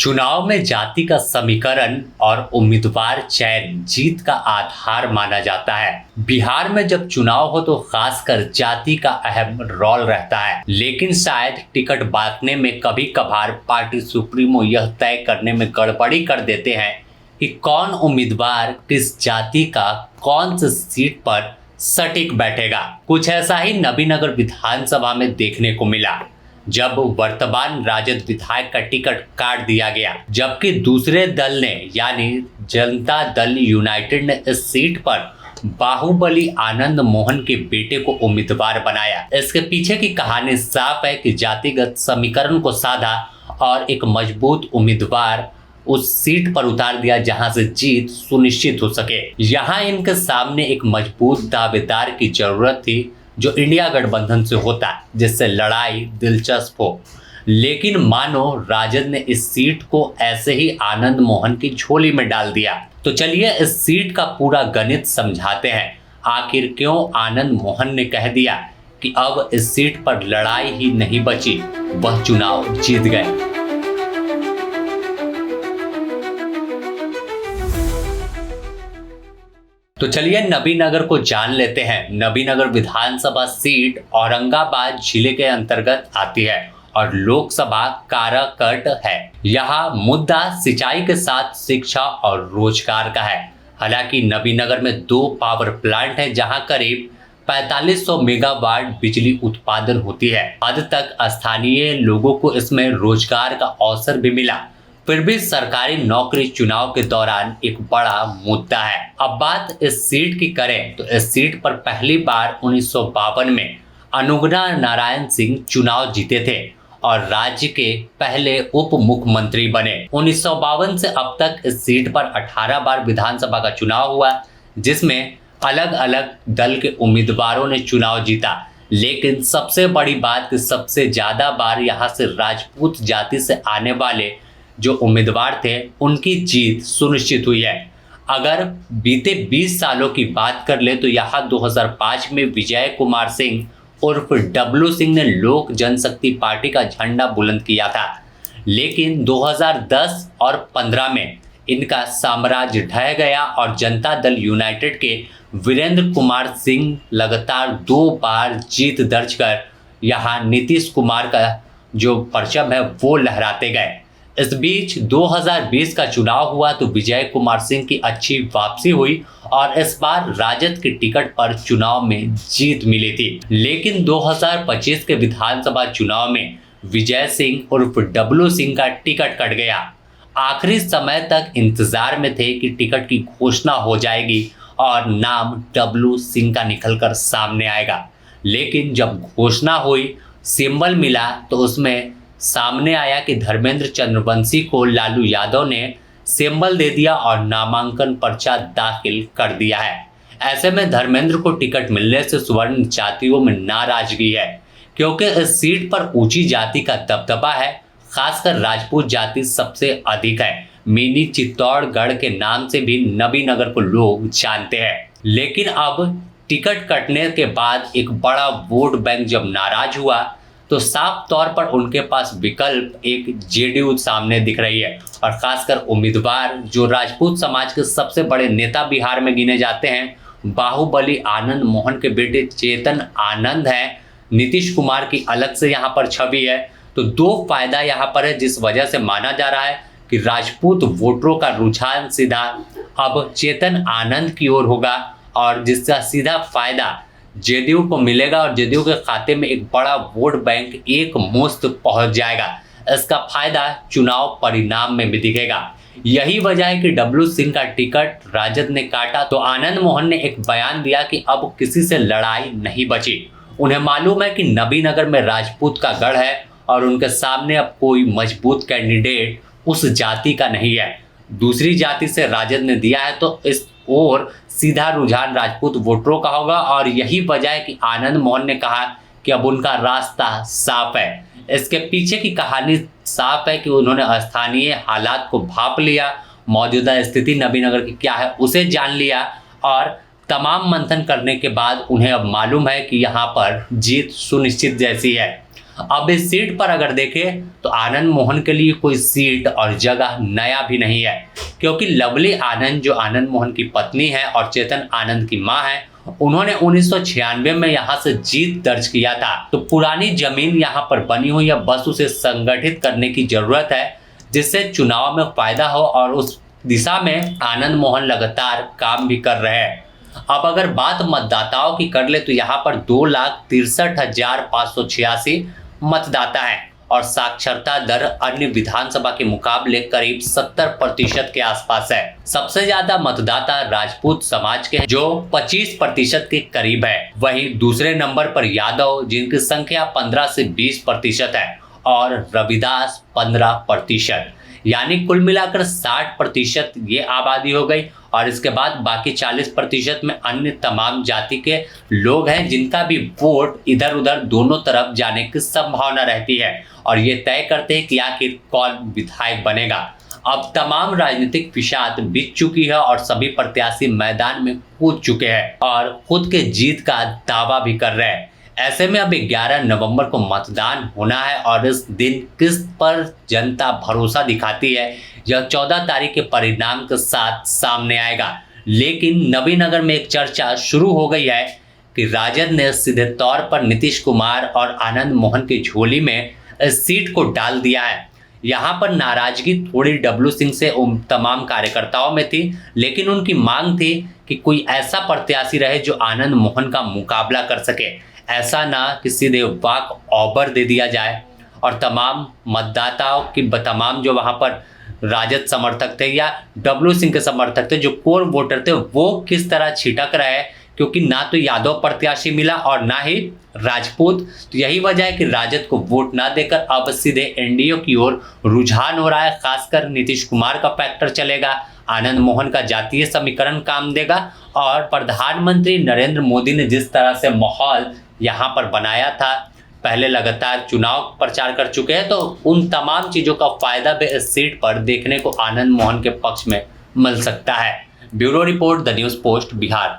चुनाव में जाति का समीकरण और उम्मीदवार चयन जीत का आधार माना जाता है। बिहार में जब चुनाव हो तो खासकर जाति का अहम रोल रहता है, लेकिन शायद टिकट बांटने में कभी कभार पार्टी सुप्रीमो यह तय करने में गड़बड़ी कर देते हैं कि कौन उम्मीदवार किस जाति का कौन सी सीट पर सटीक बैठेगा। कुछ ऐसा ही नबीनगर विधानसभा में देखने को मिला, जब वर्तमान राजद विधायक का टिकट काट दिया गया, जबकि दूसरे दल ने यानी जनता दल यूनाइटेड ने इस सीट पर बाहुबली आनंद मोहन के बेटे को उम्मीदवार बनाया। इसके पीछे की कहानी साफ है कि जातिगत समीकरण को साधा और एक मजबूत उम्मीदवार उस सीट पर उतार दिया जहां से जीत सुनिश्चित हो सके। यहां इनके सामने एक मजबूत दावेदार की जरूरत थी, जो इंडिया गठबंधन से होता, जिससे लड़ाई दिलचस्प हो। लेकिन मानो राजद ने इस सीट को ऐसे ही आनंद मोहन की झोली में डाल दिया। तो चलिए इस सीट का पूरा गणित समझाते हैं। आखिर क्यों आनंद मोहन ने कह दिया कि अब इस सीट पर लड़ाई ही नहीं बची, वह चुनाव जीत गए। तो चलिए नबीनगर को जान लेते हैं। नबीनगर विधानसभा सीट औरंगाबाद जिले के अंतर्गत आती है और लोकसभा काराकट है। यहाँ मुद्दा सिंचाई के साथ शिक्षा और रोजगार का है। हालांकि नबीनगर में 2 पावर प्लांट हैं, जहां करीब 4500 मेगावाट बिजली उत्पादन होती है। हद तक स्थानीय लोगों को इसमें रोजगार का अवसर भी मिला। फिर भी सरकारी नौकरी चुनाव के दौरान एक बड़ा मुद्दा है। अब बात इस सीट की करें तो इस सीट पर पहली बार 1952 में अनुग्रह नारायण सिंह चुनाव जीते थे और राज्य के पहले उप मुख्यमंत्री बने। 1952 से अब तक इस सीट पर 18 बार विधानसभा का चुनाव हुआ, जिसमें अलग अलग दल के उम्मीदवारों ने चुनाव जीता। लेकिन सबसे बड़ी बात कि सबसे ज्यादा बार यहाँ से राजपूत जाति से आने वाले जो उम्मीदवार थे, उनकी जीत सुनिश्चित हुई है। अगर बीते 20 सालों की बात कर ले तो यहाँ 2005 में विजय कुमार सिंह उर्फ डब्लू सिंह ने लोक जनशक्ति पार्टी का झंडा बुलंद किया था, लेकिन 2010 और 15 में इनका साम्राज्य ढह गया और जनता दल यूनाइटेड के वीरेंद्र कुमार सिंह लगातार 2 बार जीत दर्ज कर यहाँ नीतीश कुमार का जो परचम है वो लहराते गए। इस बीच 2020 का चुनाव हुआ तो विजय कुमार सिंह की अच्छी वापसी हुई और इस बार राजद के टिकट पर चुनाव में जीत मिली थी। लेकिन 2025 के विधानसभा चुनाव में विजय सिंह उर्फ डब्लू सिंह का टिकट कट गया। आखिरी समय तक इंतजार में थे कि टिकट की घोषणा हो जाएगी और नाम डब्लू सिंह का निकलकर सामने आएगा। लेकिन जब घोषणा हुई, सिंबल मिला, तो उसमें सामने आया कि धर्मेंद्र चंद्रवंशी को लालू यादव ने सिंबल दे दिया और नामांकन पर्चा दाखिल कर दिया है। ऐसे में धर्मेंद्र को टिकट मिलने से स्वर्ण जातियों में नाराजगी है, क्योंकि इस सीट पर ऊंची जाति का दबदबा है। खासकर राजपूत जाति सबसे अधिक है। मिनी चित्तौड़गढ़ के नाम से भी नबीनगर को लोग जानते हैं। लेकिन अब टिकट कटने के बाद एक बड़ा वोट बैंक जब नाराज हुआ तो साफ तौर पर उनके पास विकल्प एक जेडीयू सामने दिख रही है। और खासकर उम्मीदवार जो राजपूत समाज के सबसे बड़े नेता बिहार में गिने जाते हैं, बाहुबली आनंद मोहन के बेटे चेतन आनंद हैं। नीतीश कुमार की अलग से यहाँ पर छवि है। तो 2 फायदा यहाँ पर है, जिस वजह से माना जा रहा है कि राजपूत वोटरों का रुझान सीधा अब चेतन आनंद की ओर होगा और जिसका सीधा फायदा जेडीयू को मिलेगा और जेडीयू के खाते में एक बड़ा वोट बैंक एक मुश्त पहुंच जाएगा। इसका फायदा चुनाव परिणाम में भी दिखेगा। यही वजह है कि डब्लू सिंह का टिकट राजद ने काटा तो आनंद मोहन ने एक बयान दिया कि अब किसी से लड़ाई नहीं बची। उन्हें मालूम है कि नबीनगर में राजपूत का गढ़ है और उनके सामने अब कोई मजबूत कैंडिडेट उस जाति का नहीं है। दूसरी जाति से राजद ने दिया है तो इस और सीधा रुझान राजपूत वोटरों का होगा और यही वजह है कि आनंद मोहन ने कहा कि अब उनका रास्ता साफ है। इसके पीछे की कहानी साफ है कि उन्होंने स्थानीय हालात को भांप लिया, मौजूदा स्थिति नबीनगर की क्या है उसे जान लिया और तमाम मंथन करने के बाद उन्हें अब मालूम है कि यहाँ पर जीत सुनिश्चित जैसी है। अब इस सीट पर अगर देखें तो आनंद मोहन के लिए कोई सीट और जगह नया भी नहीं है, क्योंकि लवली आनंद जो आनंद मोहन की पत्नी है और चेतन आनंद की मां है, उन्होंने 1996 में यहाँ से जीत दर्ज किया था। तो पुरानी जमीन यहाँ पर बनी हुई है, बस उसे संगठित करने की जरूरत है जिससे चुनाव में फायदा हो, और उस दिशा में आनंद मोहन लगातार काम भी कर रहे हैं। अब अगर बात मतदाताओं की कर ले तो यहाँ पर 2,63,586 मतदाता हैं और साक्षरता दर अन्य विधानसभा के मुकाबले करीब 70% के आसपास है। सबसे ज्यादा मतदाता राजपूत समाज के हैं जो 25% के करीब है। वहीं दूसरे नंबर पर यादव जिनकी संख्या 15 से 20% है और रविदास 15%, यानी कुल मिलाकर 60% ये आबादी हो गई। और इसके बाद बाकी 40% में अन्य तमाम जाति के लोग हैं जिनका भी वोट इधर उधर दोनों तरफ जाने की संभावना रहती है और ये तय करते हैं कि आखिर कौन विधायक बनेगा। अब तमाम राजनीतिक फिसाद बीत चुकी है और सभी प्रत्याशी मैदान में कूद चुके हैं और खुद के जीत का दावा भी कर रहे हैं। ऐसे में अब 11 नवंबर को मतदान होना है और इस दिन किस पर जनता भरोसा दिखाती है यह 14 तारीख के परिणाम के साथ सामने आएगा। लेकिन नबीनगर में एक चर्चा शुरू हो गई है कि राजद ने सीधे तौर पर नीतीश कुमार और आनंद मोहन की झोली में इस सीट को डाल दिया है। यहाँ पर नाराजगी थोड़ी डब्लू सिंह से उन तमाम कार्यकर्ताओं में थी, लेकिन उनकी मांग थी कि कोई ऐसा प्रत्याशी रहे जो आनंद मोहन का मुकाबला कर सके, ऐसा ना कि सीधे वाक ओवर दे दिया जाए। और तमाम मतदाताओं की तमाम जो वहाँ पर राजद समर्थक थे या डब्लू सिंह के समर्थक थे, जो कोर वोटर थे, वो किस तरह छिटक रहे, क्योंकि ना तो यादव प्रत्याशी मिला और ना ही राजपूत। तो यही वजह है कि राजद को वोट ना देकर अब सीधे एनडीए की ओर रुझान हो रहा है। खासकर नीतीश कुमार का फैक्टर चलेगा, आनंद मोहन का जातीय समीकरण काम देगा और प्रधानमंत्री नरेंद्र मोदी ने जिस तरह से माहौल यहाँ पर बनाया था, पहले लगातार चुनाव प्रचार कर चुके हैं, तो उन तमाम चीजों का फायदा भी इस सीट पर देखने को आनंद मोहन के पक्ष में मिल सकता है। Bureau report, the news post, Bihar.